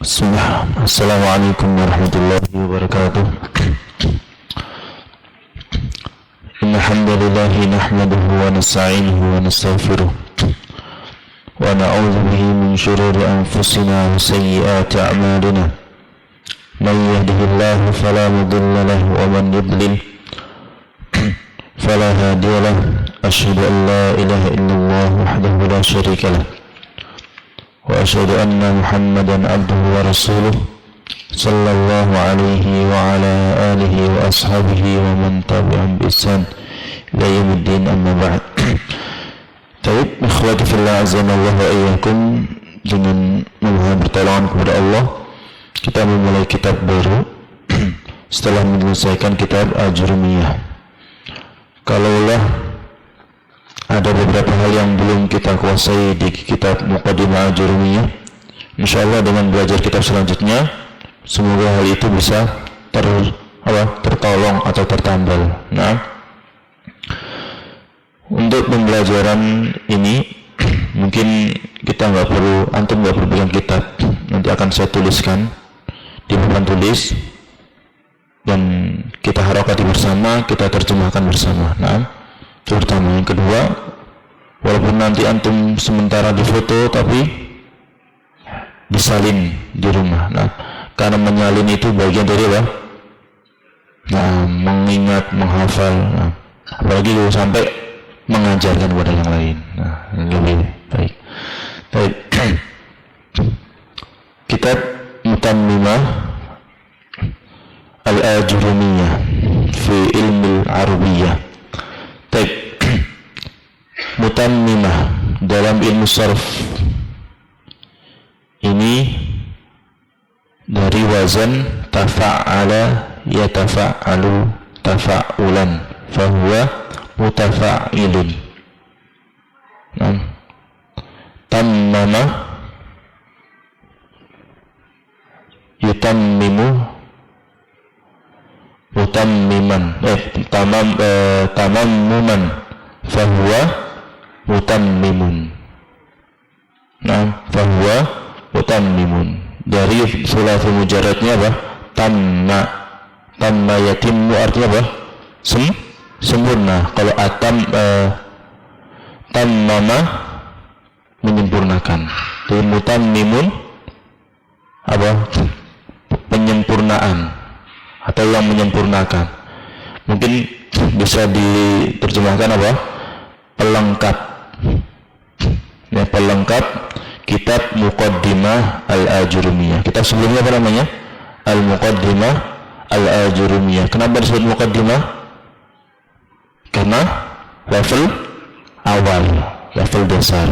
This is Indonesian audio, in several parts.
Assalamualaikum warahmatullahi wabarakatuh. Innal hamdalillah nahmaduhu wa nasta'inuhu wa nastaghfiruh wa na'udzu bihi min shururi anfusina wa sayyiati a'malina. Man yahdihillahu fala mudilla lahu wa man yudlil fala hadiya lahu. Asyhadu an la ilaha illallah wahdahu la syarika lahu wa asyhadu anna Muhammadan abduhu wa rasuluh sallallahu alaihi wa ala alihi wa ashabihi wa man tabi'ahum bi ihsan ila yaumiddin, amma ba'd. Baik, ikhwati fillah azanallahu wa iyyakum, dengan memohon pertolongan kepada Allah kita memulai kitab baru setelah menyelesaikan kitab Al-Jurumiyah. Kalaulah ada beberapa hal yang belum kita kuasai di kitab Muqaddimah Al-Jurumiyah, insyaallah dengan belajar kitab selanjutnya semoga hal itu bisa tertolong atau tertambal. Nah, untuk pembelajaran ini mungkin kita antum nggak perlu pegang kitab, nanti akan saya tuliskan di papan tulis dan kita harokati bersama, kita terjemahkan bersama. Nah, terutama yang kedua, walaupun nanti antum sementara di foto tapi disalin di rumah. Nah, karena menyalin itu bagian dari apa? Nah, mengingat, menghafal. Nah, apalagi kalau sampai mengajarkan kepada yang lain. Nah, lebih baik. Baik. Kitab Mutammimah Al-Ajurumiyah fi Ilmil Arabiyyah. Mutammimah dalam ilmu sarf ini dari wazan tafa'ala yatafa'alu tafa'ulan fahuwa mutafa'ilun. Tammama yutammimu mutammiman tamammuman fahuwa mutammimun. Nah, fahuwa mutammimun. Dari sulaful mujarradnya apa? Tamma yatimmu artinya apa? Sempurna. Kalau tammama menyempurnakan. Jadi mutammimun apa? Penyempurnaan atau yang menyempurnakan. Mungkin bisa diterjemahkan apa? Pelengkap. Ya, pelengkap kitab Muqaddimah Al-Ajurumiyah. Kitab sebelumnya apa namanya? Al-Muqaddimah Al-Ajurumiyah. Kenapa disebut Muqaddimah? Karena level awal, level dasar.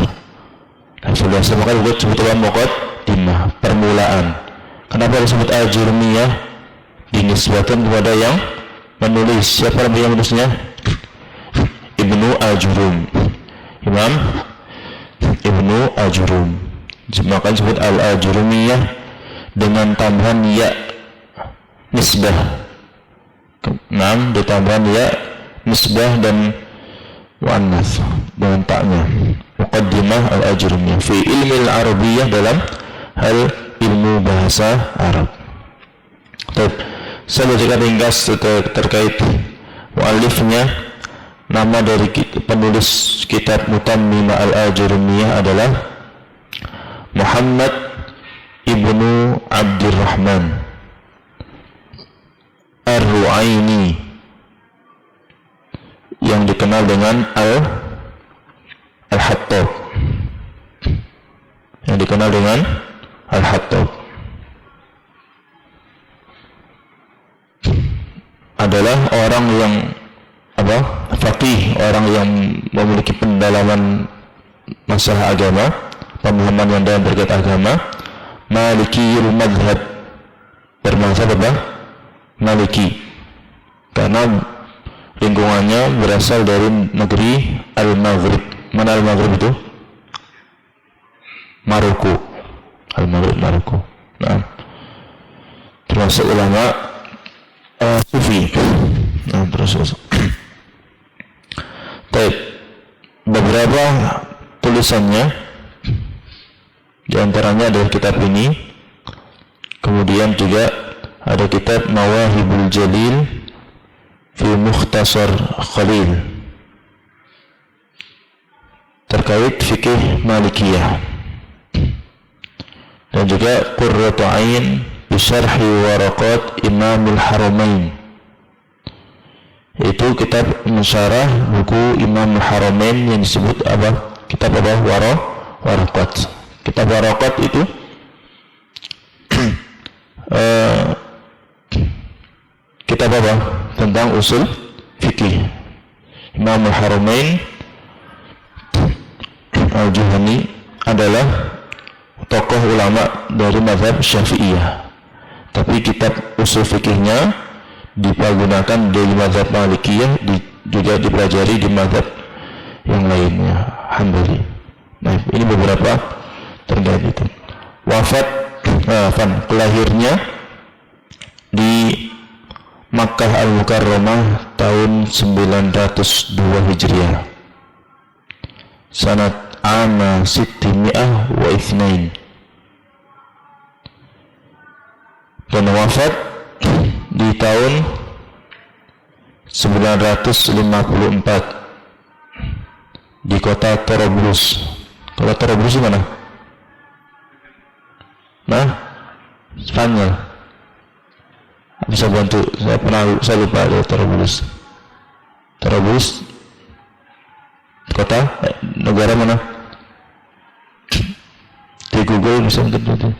Level dasar maka disebut Muqaddimah, permulaan. Kenapa disebut Al-Ajurumiyah? Dinisbahkan kepada yang menulis. Siapa yang menulisnya? Ibnu Al-Jurum, Imam Ibnu Al-Jurum. Maka disebut Al-Ajurumiyah dengan tambahan ya nisbah. Ditambahan ya nisbah dan muannas dengan taknya. Muqaddimah Al-Ajurumiyah fi ilmi al-arabiyyah, dalam hal ilmu bahasa Arab. Saya bacakan ringkas terkait muallifnya. Nama dari penulis kitab Mutammimah Al-Ajurumiyah adalah Muhammad Ibnu Abdurrahman Ar-Ru'aini, yang dikenal dengan Al-Hattab, adalah orang yang faqih, orang yang memiliki pendalaman masalah agama, pemahaman yang dalam terkait agama. Malikiyul madhab, bermazhab Maliki, karena lingkungannya berasal dari negeri Al-Maghrib. Mana Al-Maghrib itu? Maroko. Al-Maghrib, Maroko. Nah, termasuk ulama Sufi. Nah, terus. Baik, beberapa tulisannya di antaranya adalah kitab ini Kemudian juga ada kitab Mawahibul Jalil fi Mukhtasar Khalil terkait fikih Malikiyah, dan juga Qurratu Ain bi Syarhi Waraqat Imamul Haramain, itu kitab mensyarah buku Imamul Haramain yang disebut apa? Kitab apa? Waraqat. Kitab Waraqat itu kitab apa? Tentang usul fikih. Imamul Haramain Al-Juhani adalah tokoh ulama dari mazhab Syafi'iyah, tapi kitab usul fikihnya dipergunakan di mazhab Malikiyah, juga dipelajari di mazhab yang lainnya, Hambali. Nah, ini beberapa terkait itu. Kelahirnya di Makkah Al-Mukarramah tahun 902 Hijriah, sanat Ama Sittimi'ah wa Ithnain, dan wafat di tahun 954 di kota Torablus. Kota Torablus di mana? Nah, Spanyol. Bisa bantu? Saya lupa ada Torablus. Torablus kota negara mana? Di Google bisa gitu.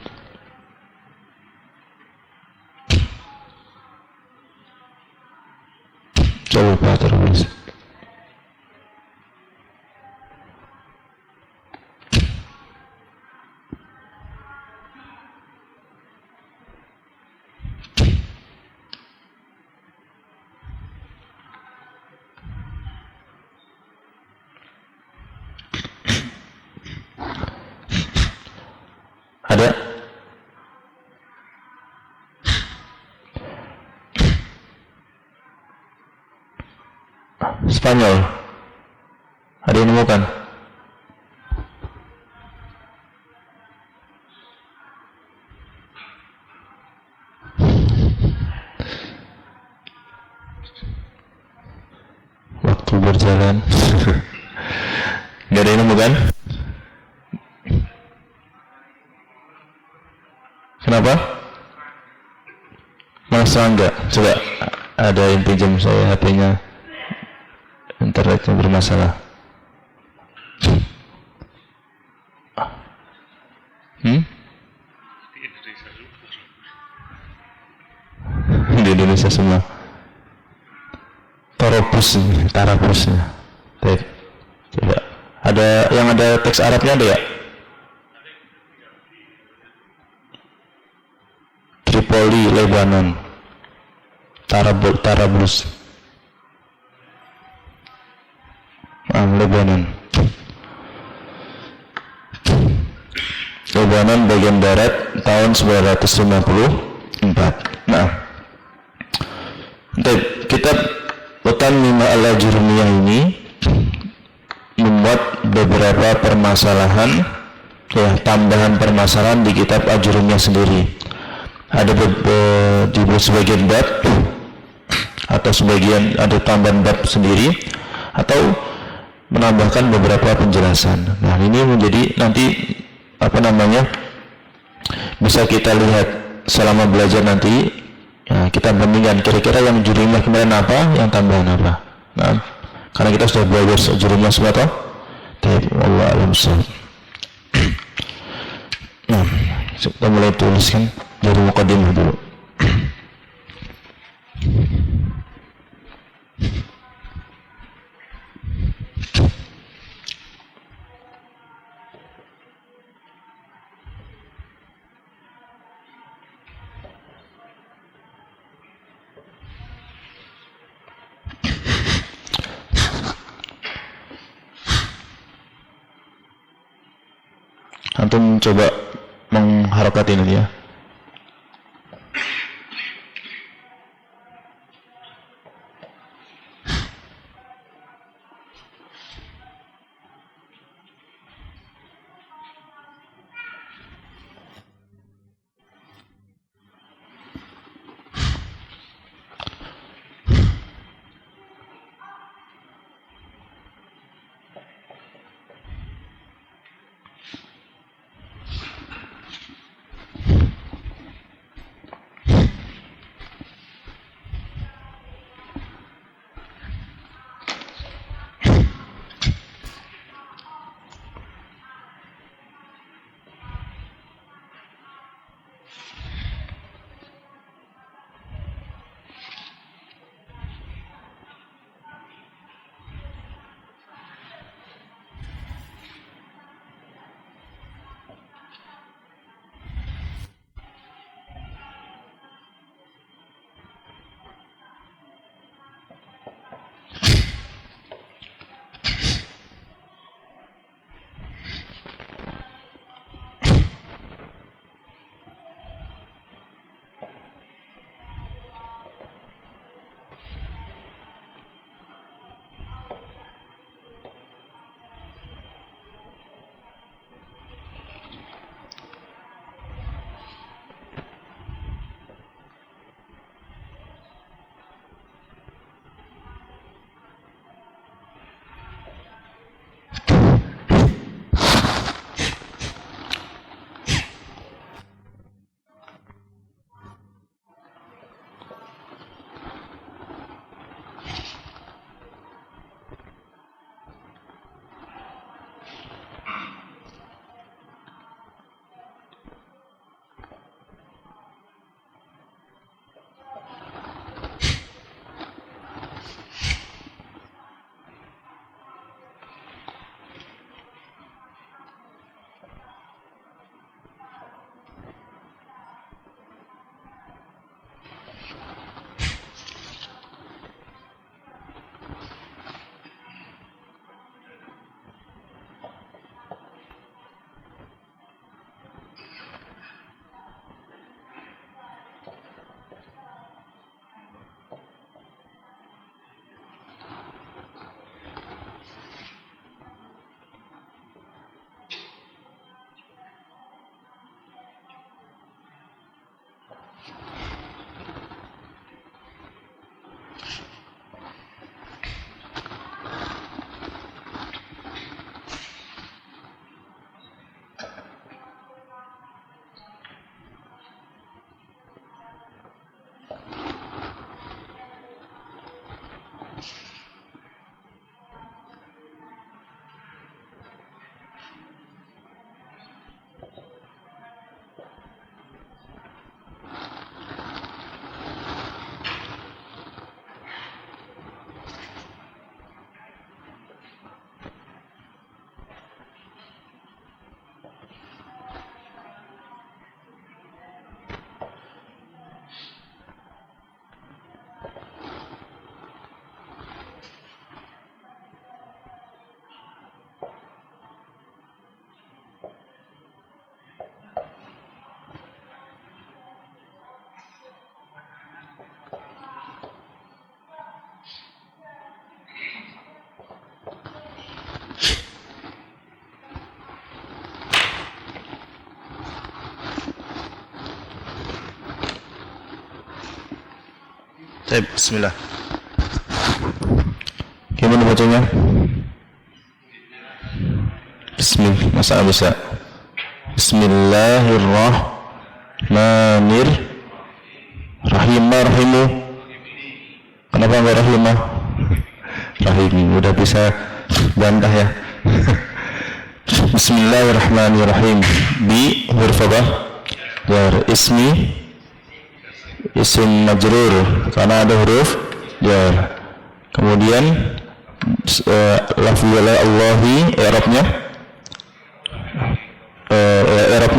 Saya lupa Torablus. Ada? Spanyol. Ada yang nemukan? Waktu berjalan. Gak ada yang nemukan? Kenapa? Masa enggak? Coba ada yang pinjam saya HP-nya, internetnya bermasalah. Di Indonesia semua. Tarabusnya. Baik. Coba. Ada yang ada teks Arabnya ada ya? Tripoli, Lebanon. Tarablus. Lebanon. Lebanon bagian barat tahun 954. Nah, kitab Utammimah al-Ajurumiyah ini membuat beberapa permasalahan, tambahan permasalahan di kitab Ajurumiyah sendiri. Ada di sebagian bab atau sebagian ada tambahan bab sendiri atau menambahkan beberapa penjelasan. Nah, ini menjadi nanti bisa kita lihat selama belajar nanti. Ya, kita bandingkan kira-kira yang jurumiyah kemarin apa, yang tambahan apa. Nah, karena kita sudah belajar jurumiyah semua toh. Wallahu a'lam bishawab. Nah, kita mulai tuliskan dari mukadimah dulu. Antum coba mengharokati ini ya. Bismillah. Gimana bacanya? Bismillah. Masa bisa? Bismillahirrahmanirrahim. Rahimu. Kenapa enggak rahimah? Rahim. Udah bisa bantah ya. Bismillahirrahmanirrahim. Bi huruf apa? Jar. Isim majrur karena ada huruf jar. Kemudian lafzul Allahi i'rabnya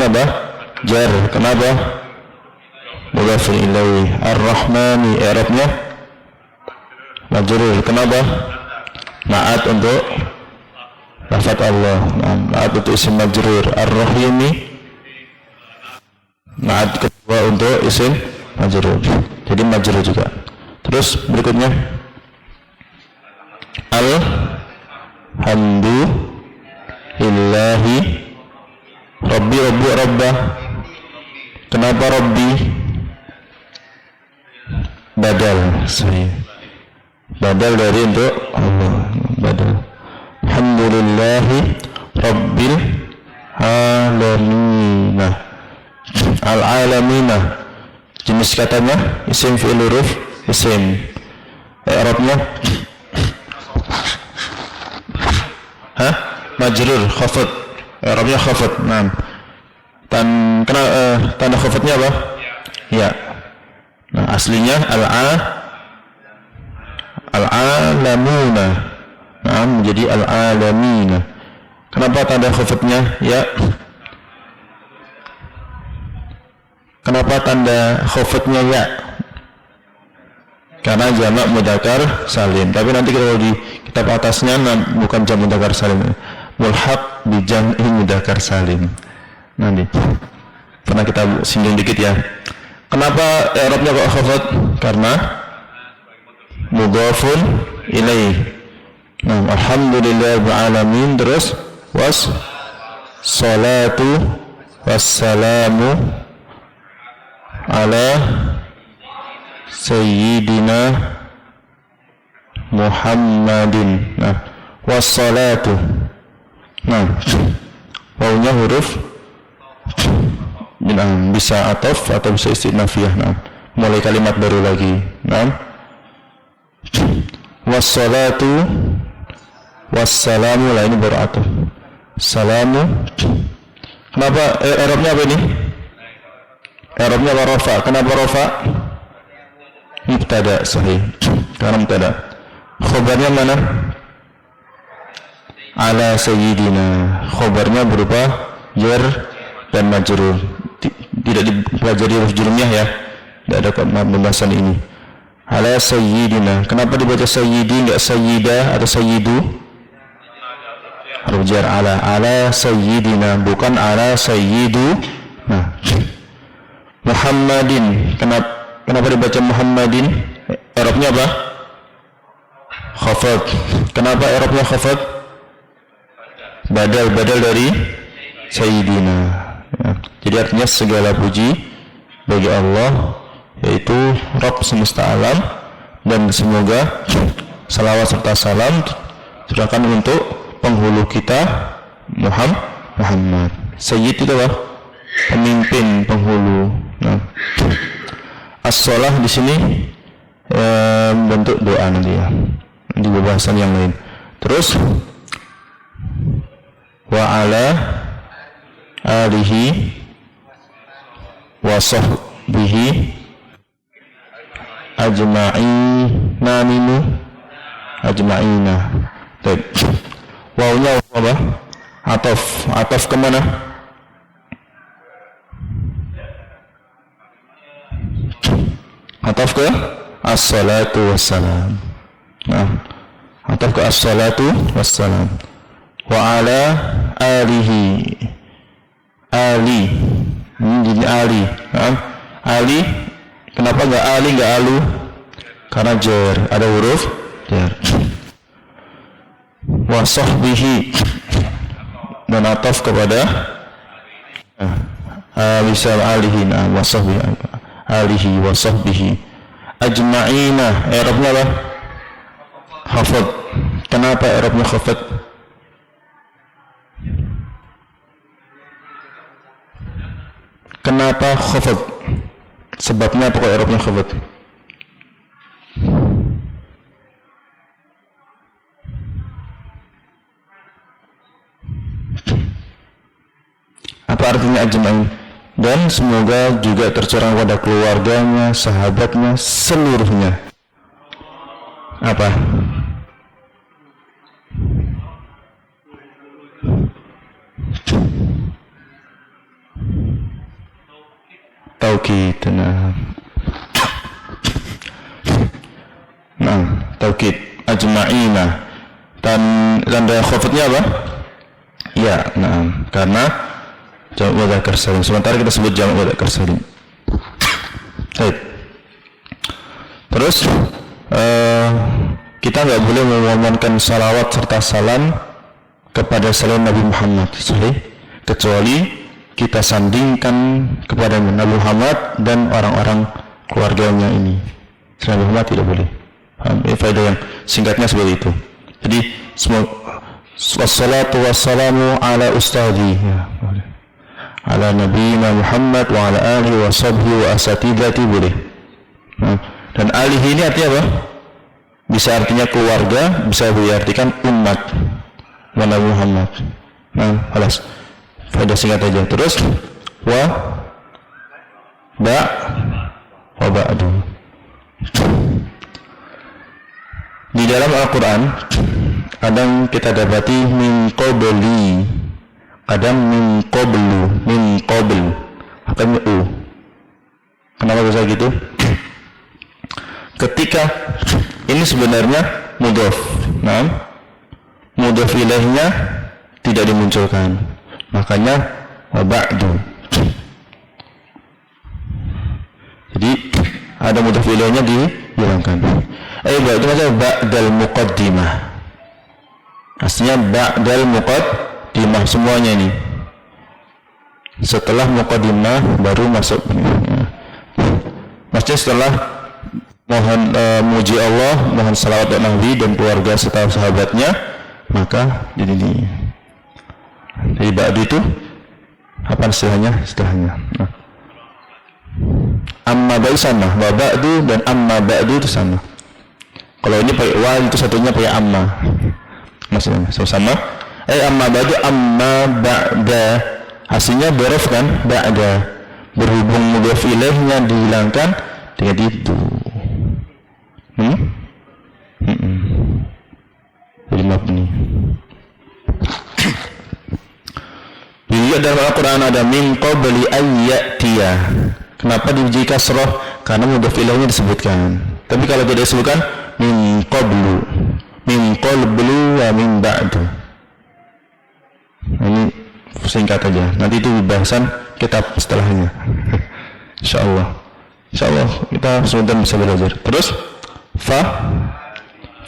apa? Jar. Kenapa? Mudhaf ilaih. Ar-Rahmani i'rabnya majrur. Kenapa? Ma'at untuk lafaz Allah. Ma'at untuk isim majrur. Ar-Rahimi ma'at kedua untuk isim majrur. Jadi majrur juga. Terus berikutnya Alhamdulillahi Rabba. Kenapa Rabbi? Badal dari untuk Allah. Badal. Alhamdulillahi Rabbil Alamin. Al-Alamin. Jenis katanya isim fi'il huruf isim. I'rabnya majrur khafad. I'rabnya khafad. Nah. Tanda khafadnya apa? Ya. Nah, aslinya al-alamuna. Nah, menjadi al-alamina. Kenapa tanda khafadnya ya? Kenapa tanda khafadnya ya? Karena jamak mudzakkar salim. Tapi nanti kalau di kitab atasnya bukan jamak mudzakkar salim, mulhaq bi jam'i mudzakkar salim. Nanti pernah kita singgung dikit ya. Kenapa i'rabnya kok khafad? Karena mudhafun ilaih. Nah, alhamdulillahil alamin. Terus salatu wassalamu ala sayyidina Muhammadin. Nah, wassalatu. Nah, wawunya huruf bisa ataf atau bisa istinafiyah. Nah, mulai kalimat baru lagi. Nah, wassalatu wassalamu. Lah ini baru ataf. Salamu. Kenapa i'rabnya apa ini? I'rabnya rafa. Kenapa rafa? Mubtada, sahih. Karena mubtada. Khabarnya mana? Ala sayyidina. Khabarnya berupa jar dan majrur. Tidak dipelajari huruf jurumiyah ya. Tidak ada pembahasan ini. Ala sayyidina. Kenapa dibaca sayyidi enggak sayyidah atau sayyidu? Huruf jar ala sayyidina, bukan ala sayyidu. Nah, Muhammadin. Kenapa dibaca Muhammadin? I'rabnya apa? Khafad. Kenapa i'rabnya khafad? Badal dari sayyidina. Ya. Jadi artinya segala puji bagi Allah, yaitu Rabb semesta alam, dan semoga salawat serta salam serahkan untuk penghulu kita Muhammad. Sayyid itu apa? Pemimpin, penghulu. Nah, as-shalah di sini bentuk doa nanti ya, di pembahasan yang lain. Terus wa ala alihi wa sahbihi ajma'ina. Baik. Wawunya apa? Ataf kemana? Ataf ke as-salatu wassalam. Nah, ataf ke as-salatu wassalam. Wa ala alihi. Ali. Jadi Ali. Nah, Ali. Kenapa enggak Ali, enggak alu? Karena jar, ada huruf jar. Wa sahbihi. Dan ataf kepada alisal alihi. Wa sahbihi. Alihi wa sahbihi Ajma'ina, i'rabnya apa? Khafad. Kenapa i'rabnya khafad? Kenapa khafad? Sebabnya apa kok i'rabnya khafad? Apa artinya ajma'in? Dan semoga juga tercurah pada keluarganya, sahabatnya, seluruhnya. Apa? Taukid. Nah, taukid ajma'ina. Dan tanda khafadnya apa? Ya, nah, karena jamak mudzakkar salim. Sementara kita sebut jamak mudzakkar salim. Baik. Terus kita nggak boleh memohonkan salawat serta salam kepada selain Nabi Muhammad kecuali kita sandingkan kepada Nabi Muhammad dan orang-orang keluarganya ini. Selain Nabi Muhammad tidak boleh. Ini faedah yang singkatnya seperti itu. Jadi wassalatu wassalamu ala ustadhi, ala nabiyina Muhammad wa ala alihi wa sahbihi wa asatidati boleh. Dan alihi ini artinya apa? Bisa artinya keluarga, bisa diartikan umat Nabi Muhammad. Nah, halas. Faedah singkat aja. Terus wa ba'du. Di dalam Al-Quran kadang kita dapati min qabli, kadang min qabl, akhirnya u. Kenapa bisa gitu? Ketika ini sebenarnya mudhaf, nah, mudhaf ilaihnya tidak dimunculkan, makanya wa ba'du. Jadi ada mudhaf ilaihnya dihilangkan. Ba'du maksudnya ba'dal muqaddimah. Aslinya ba'dal muqaddimah semuanya ini. Setelah muqaddimah baru masuk. Maksudnya setelah mohon muji Allah, mohon salawat dan Nabi dan keluarga serta sahabatnya, maka jadi ba'du itu apa istilahnya? Nah. Amma ba'du sama, wa ba'du dan amma ba'du itu sama. Kalau ini pakai wa, itu satunya pakai amma. Maksudnya sama. Amma ba'du, amma ba'da. Hasilnya dhorof kan? Ba'da. Berhubung mudhaf ilaihnya dihilangkan dengan itu. Jadi mabni. Dilihat dalam Al-Quran ada min qabli ayyatiya. Kenapa diberi kasrah? Karena mudhaf ilaihnya disebutkan. Tapi kalau tidak disebutkan min qablu wa min ba'du. Ini singkat aja. Nanti itu bahasan kitab setelahnya. Insyaallah kita sebentar bisa belajar. Terus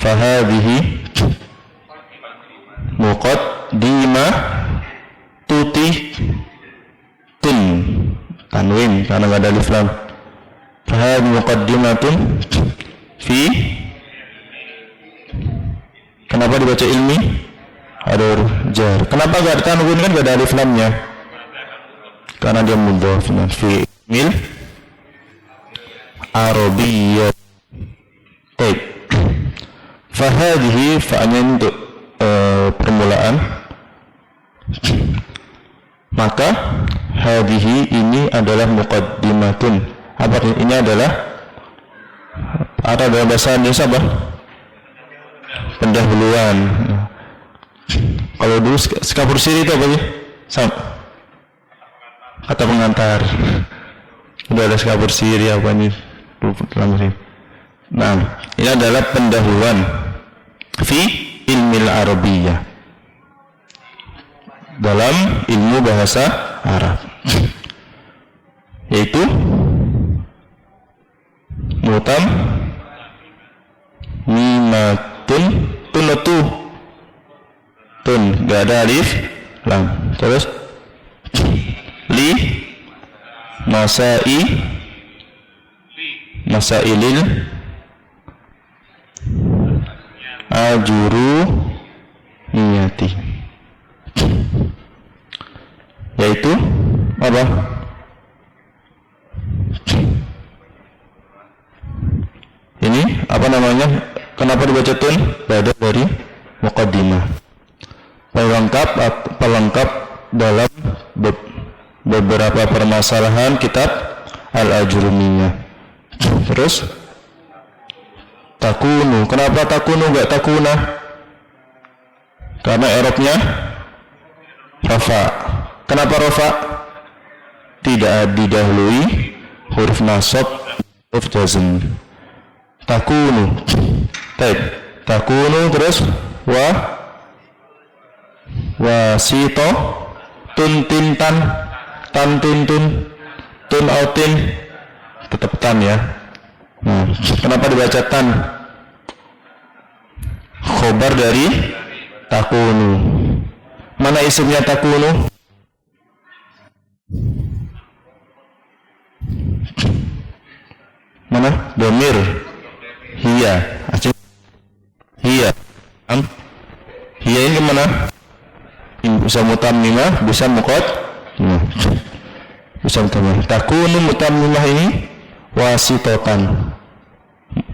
fahadhihi muqaddimah tun tanwin karena enggak ada alif lam. Fahadhihi muqaddimatun fi. Kenapa dibaca ilmi? Ada huruf jar. Kenapa enggak ada tanwin kan enggak ada alif lamnya? Karena dia mudhaf fi mil Arabiyyah. Baik. Fahadhihi fa'anya untuk permulaan. Maka hadhihi ini adalah muqaddimatun. Apa ini adalah dalam bahasa Indonesia apa? Pendahuluan. Kalau dulu skapur siri itu apa sih? Kata pengantar. Udah ada skapur siri apa nih? Nah, ini adalah pendahuluan fi ilmil arabiyyah, dalam ilmu bahasa Arab, yaitu mutam mimatun tun gak ada alif lam. Terus li masai masailil ajurumiyati, yaitu apa? Ini apa namanya? Kenapa dibaca tun? Bada dari muqaddimah. Pelengkap dalam beberapa permasalahan kitab Al-Ajurumiyah. Terus takunu. Kenapa takunu enggak takuna? Karena i'rabnya rafa. Kenapa rafa? Tidak didahului huruf nasab, huruf jazm. Takunu. Takunu terus wasito tun tintan tan tintun tun autin, tetap tan ya. Kenapa dibaca tan? Khobar dari takunu. Mana isimnya takunu? Mana? Domir. Hiya. Hiya. Hiya ini kemana? Bisa mutammimah, bisa muqad. Bisa mutammimah. Takunu mutammimah ini wasitotan.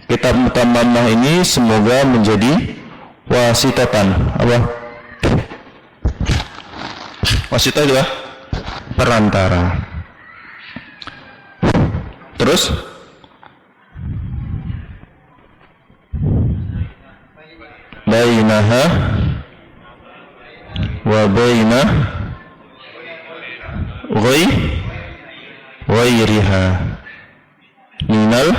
Kitab mutammimah ini semoga menjadi wasitotan. Apa? Wasito itu ya? Perantara. Terus bainaha wa baina ghairiha minal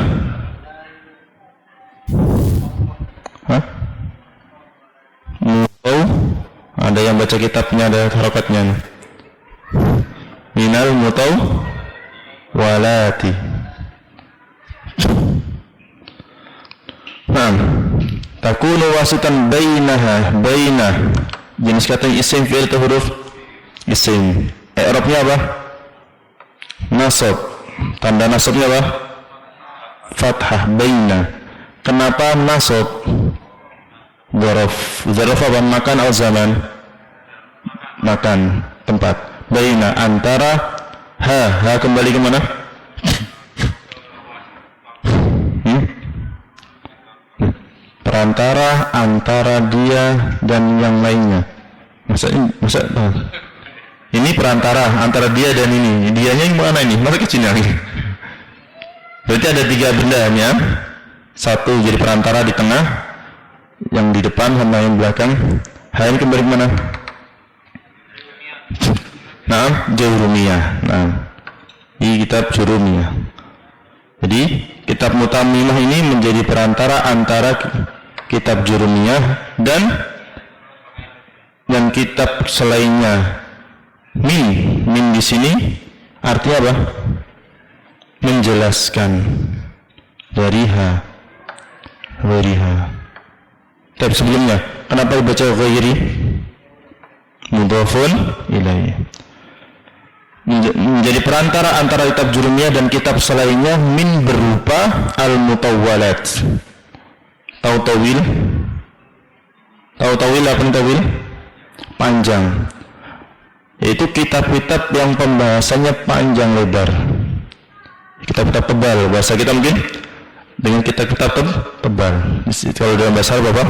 mutau. Ada yang baca kitabnya, ada harokatnya. Minal mutau walati. Takunu wasitan bainaha, baina jenis kata isim fi'il atau huruf isim. I'rabnya apa? Nasab. Tanda nasabnya apa? Fathah. Baina. Kenapa nasab? Zaraf. Zaraf apa? Makan atau zaman? Makan, tempat. Baina, antara. Ha kembali ke mana? Perantara antara dia dan yang lainnya. Ini perantara antara dia dan ini. Dianya yang mana ini? Masa kecil lagi. Berarti ada 3 benda ya. Satu jadi perantara di tengah, yang di depan sama yang belakang. Ha ini kembali ke mana? Jurumiyah. Di kitab Jurumiyah. Jadi kitab Mutammimah ini menjadi perantara antara kitab Jurumiyah dan kitab selainnya. Min di sini artinya apa? Menjelaskan. Dariha. Tapi sebelumnya, kenapa dibaca ghairi? Mudhafun ilaih. Menjadi perantara antara kitab Jurumiyah dan kitab selainnya, min berupa al-mutawwalat. Tahu tawil apa tawil? Panjang. Yaitu kitab-kitab yang pembahasannya panjang lebar. Kitab-kitab tebal, bahasa kita mungkin dengan kitab-kitab tebal. Kalau dalam bahasa Arab apa?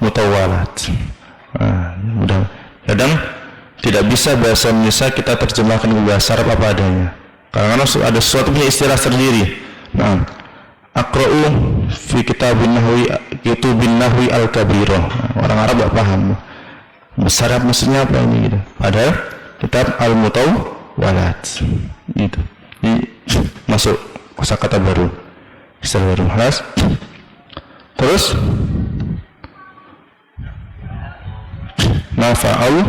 Mutawwalat. Mudah. Kadang tidak bisa bahasa Indonesia kita terjemahkan ke bahasa Arab apa adanya. Karena ada sesuatu punya istilah sendiri. Aqra'u fi kitabin nahwi al-kabirah. Orang Arab tidak paham. Besar maksudnya apa ini gitu. Padahal kitab al-mutawwalat itu. Masuk kosakata baru. Istilah baru. Terus nafa'allah.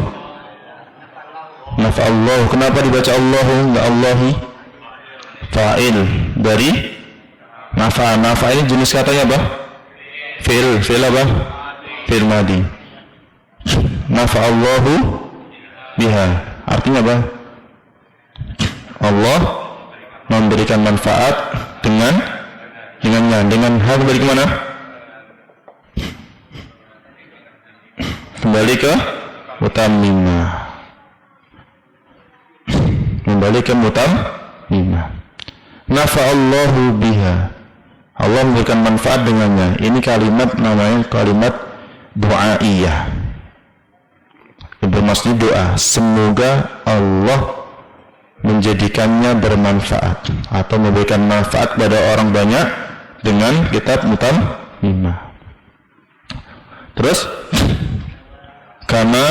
Kenapa dibaca Allahu enggak Allahi? Fa'il dari nafa ini jenis katanya apa? Fi'il apa? Fi'il madi. Nafa'allahu biha. Artinya apa? Allah memberikan manfaat dengan Jangan dengan ha kembali ke mana? Kembali ke mutammimah. Kembali ke mutammimah. Nafa'allahu biha. Allah memberikan manfaat dengannya. Ini kalimat namanya kalimat du'aiyah. Bermaksud doa. Semoga Allah menjadikannya bermanfaat atau memberikan manfaat pada orang banyak dengan kitab mutammimah. Terus kama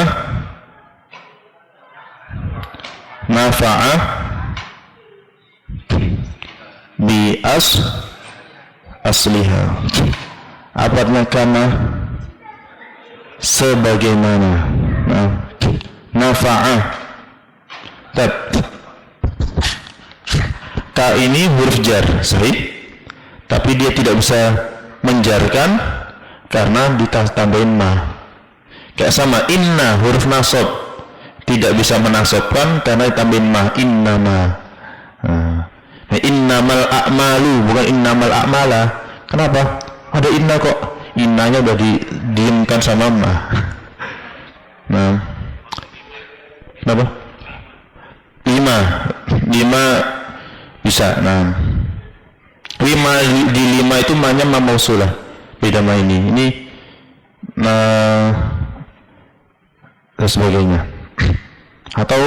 nafa'a bi asliha. Apa artinya kama? Sebagaimana. Nafa'a. Ka ini huruf jar, sahih. Tapi dia tidak bisa menjarkan karena ditambahin ma. Kayak sama inna huruf nasab tidak bisa menasobkan karena ditambahin ma, innama. Nah, innamal a'malu bukan innamal a'mala. Kenapa? Ada inna kok. Innanya udah didiamkan sama ma. Nah. Kenapa? Lima bisa. Nah. Di lima itu ma-nya ma mausulah. Beda ma ini. Ini dan sebagainya. Atau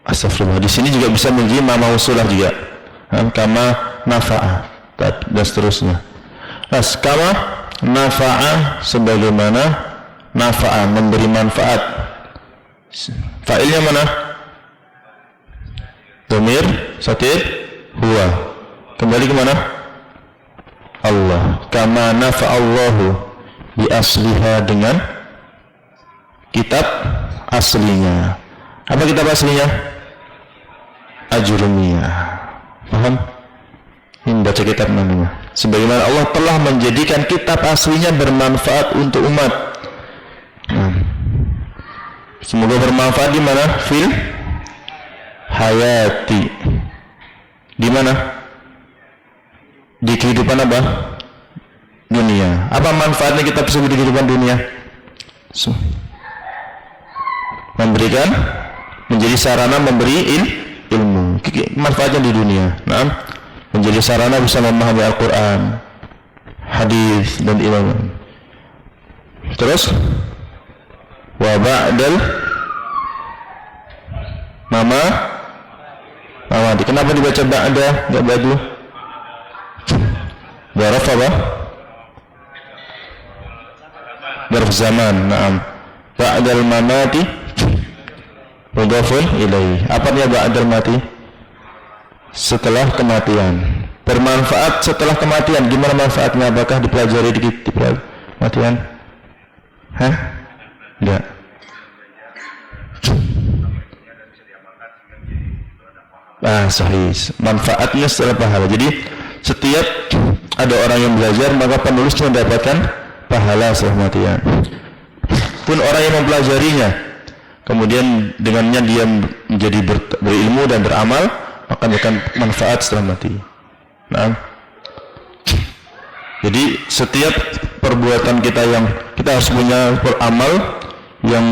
astagfirullah, di sini juga bisa menjadi ma mausulah juga. Kama nafa'a dan seterusnya. Kama nafa'a sebagaimana nafa'a memberi manfaat. Fa'ilnya mana? Dhamir satir huwa. Kembali ke mana? Allah. Kama nafa'allahu bi asliha dengan kitab aslinya. Apa kitab aslinya? Ajurumiyah. Paham? Ini baca kitab namanya. Sebagaimana Allah telah menjadikan kitab aslinya bermanfaat untuk umat. Semoga bermanfaat di mana? Fil hayati. Di mana? Di kehidupan apa? Dunia. Apa manfaatnya kitab tersebut di kehidupan dunia? Memberikan, menjadi sarana memberi ilmu. Manfaatnya di dunia. Nah, menjadi sarana bisa memahami Al-Quran, hadis dan ilmu. Terus wa ba'dal mama kenapa dibaca ba'da enggak ba'du? Zarf apa? Zarf zaman. Naam. Ba'dal mamati mudhafun ilaih. Apa artinya ba'dal mati? Setelah kematian. Bermanfaat setelah kematian. Gimana manfaatnya? Apakah dipelajari di kematian? Hah? Enggak. Sahih. Manfaatnya setelah pahala. Jadi setiap ada orang yang belajar maka penulis mendapatkan pahala setelah kematian. Pun orang yang mempelajarinya kemudian dengannya dia menjadi berilmu dan beramal maka akan manfaat setelah mati. Nah, jadi setiap perbuatan kita yang kita harus punya beramal yang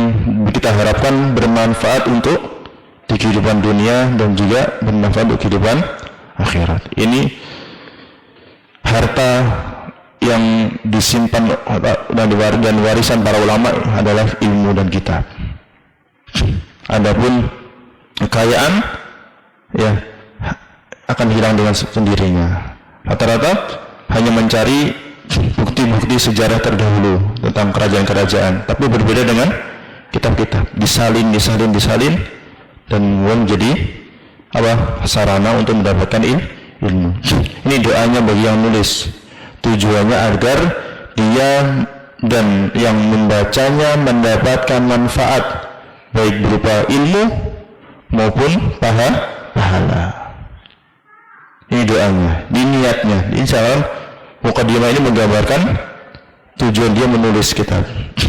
kita harapkan bermanfaat untuk di kehidupan dunia dan juga bermanfaat untuk kehidupan akhirat. Ini harta yang disimpan dan warisan para ulama adalah ilmu dan kitab. Adapun kekayaan ya akan hilang dengan sendirinya. Rata-rata hanya mencari bukti-bukti sejarah terdahulu tentang kerajaan-kerajaan, tapi berbeda dengan kitab-kitab. Disalin dan menjadi sarana untuk mendapatkan ilmu. Ini doanya bagi yang nulis. Tujuannya agar dia dan yang membacanya mendapatkan manfaat baik berupa ilmu maupun pahala. Ini doanya, ini niatnya. Insyaallah mukadimah ini menggambarkan tujuan dia menulis kitab.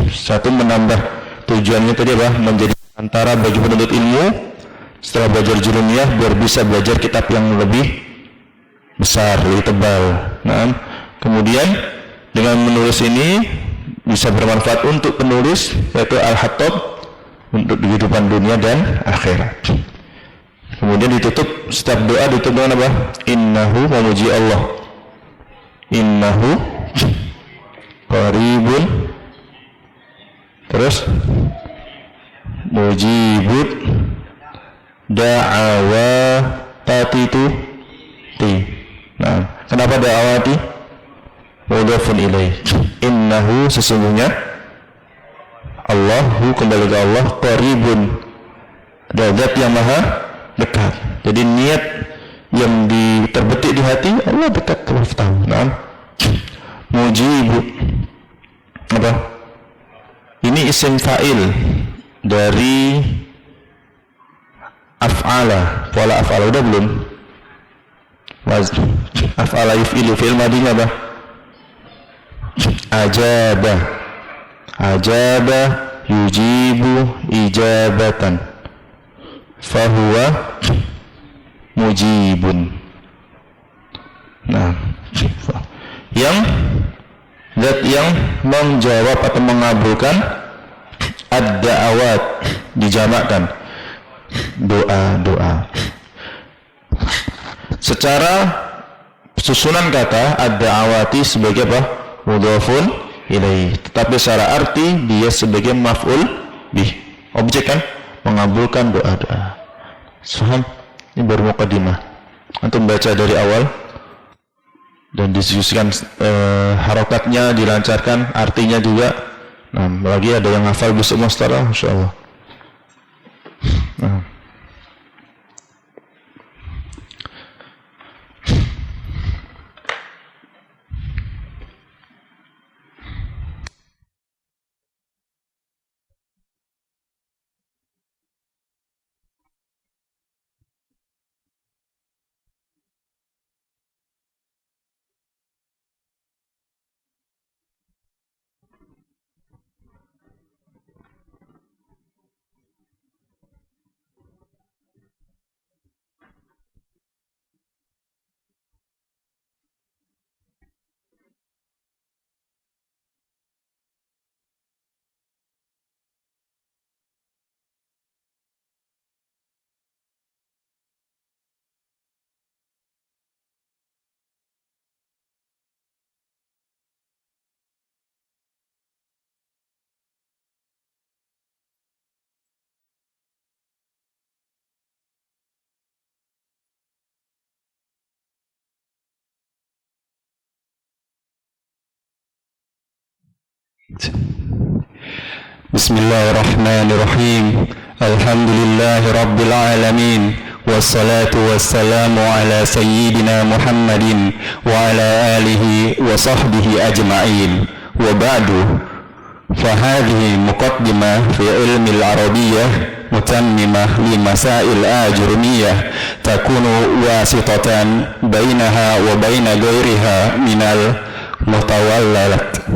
Satu, menambah tujuannya tadi apa? Menjadi antara bagi penuntut ilmu setelah belajar jurumiyah biar bisa belajar kitab yang lebih besar, lebih tebal. Nah, Kemudian dengan menulis ini bisa bermanfaat untuk penulis, yaitu Al-Hattab, untuk kehidupan dunia dan akhirat. Kemudian ditutup, setiap doa ditutup dengan apa? Innahu, memuji Allah. Innahu qaribun, terus mujibud da'awati ti. Nah, kenapa da'awati? Mudhafun ilaih. Innahu, sesungguhnya Allahu, kembali ke Allah, qaribun, zat yang maha dekat. Jadi niat yang terbetik di hati, Allah dekat, Allah tahu. Nah, mujibu apa? Ini isim fa'il dari af'ala. Pola af'ala udah belum? Af'ala yuf'ilu, fi'il madinya apa? Ajaba yujibu ijabatan, fahuwa mujibun. Nah, zat yang menjawab atau mengabulkan ad-da'awat, dijamakkan doa-doa. Secara susunan kata ad-da'awati sebagai apa? Mudhafun ilaih. Tetapi secara arti dia sebagai maf'ul bih. Objek kan? Mengabulkan doa-doa. Paham? Ini baru muqaddimah. Antum baca dari awal dan disusunkan harokatnya dilancarkan, artinya juga. Nah, lagi ada yang hafal besok mustalah, insyaallah. Nah. Bismillahirrahmanirrahim. Alhamdulillahi rabbil alamin. Wassalatu wassalamu ala sayyidina Muhammadin wa ala alihi wa sahbihi ajma'in. Wa ba'du. Fahadhihi muqaddimah fi ilmi al-arabiyyah mutammimah li masail ajrumiyah takunu wasitatan bainaha wa baina ghairiha minal mutawwalat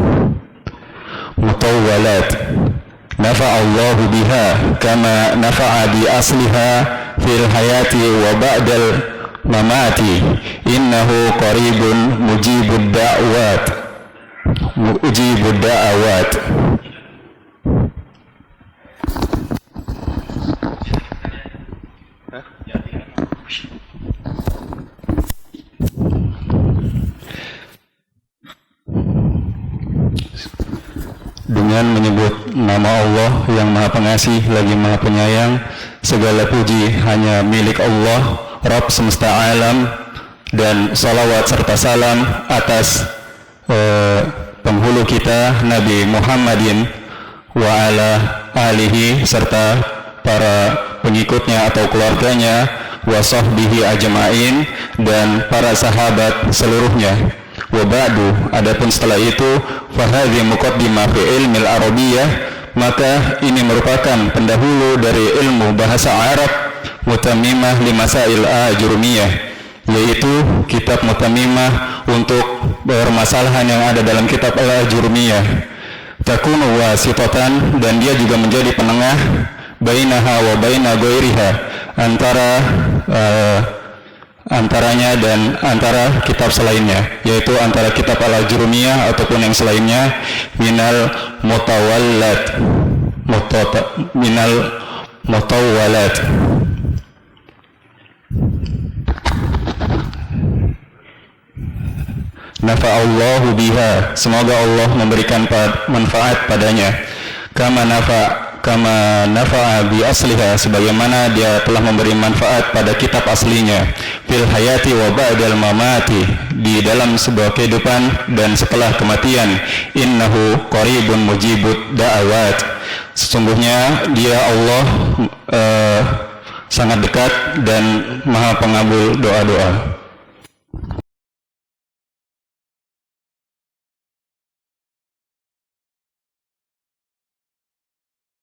nafa'allahu biha kama nafa'a bi asliha fil hayati wa ba'dal mamati innahu qaribun mujibud da'wat. Dengan menyebut nama Allah yang Maha Pengasih lagi Maha Penyayang, segala puji hanya milik Allah, Rabb semesta alam, dan salawat serta salam atas penghulu kita Nabi Muhammadin wa ala alihi serta para pengikutnya atau keluarganya, wa sahbihi ajma'in, dan para sahabat seluruhnya. Wa ba'du, adapun setelah itu, fahadhi muqaddimah fi ilmi al-arabiyyah, maka ini merupakan pendahulu dari ilmu bahasa Arab, mutammimah li masail ajrumiyah, yaitu kitab mutammimah untuk permasalahan yang ada dalam kitab al-ajrumiyah. Takunu wasitatan, dan dia juga menjadi penengah, bainaha wa baina ghairiha, antara antaranya dan antara kitab selainnya, yaitu antara kitab Al-Ajurumiyah ataupun yang selainnya, minal mutawwalat. Nafa'allahu biha, semoga Allah memberikan manfaat padanya. Kama nafa'a bi asliha, sebagaimana dia telah memberi manfaat pada kitab aslinya. Fil hayati wa ba'dal mamati, di dalam sebuah kehidupan dan setelah kematian. Innahu qaribun mujibud da'awat, sesungguhnya dia Allah sangat dekat dan maha pengabul doa-doa.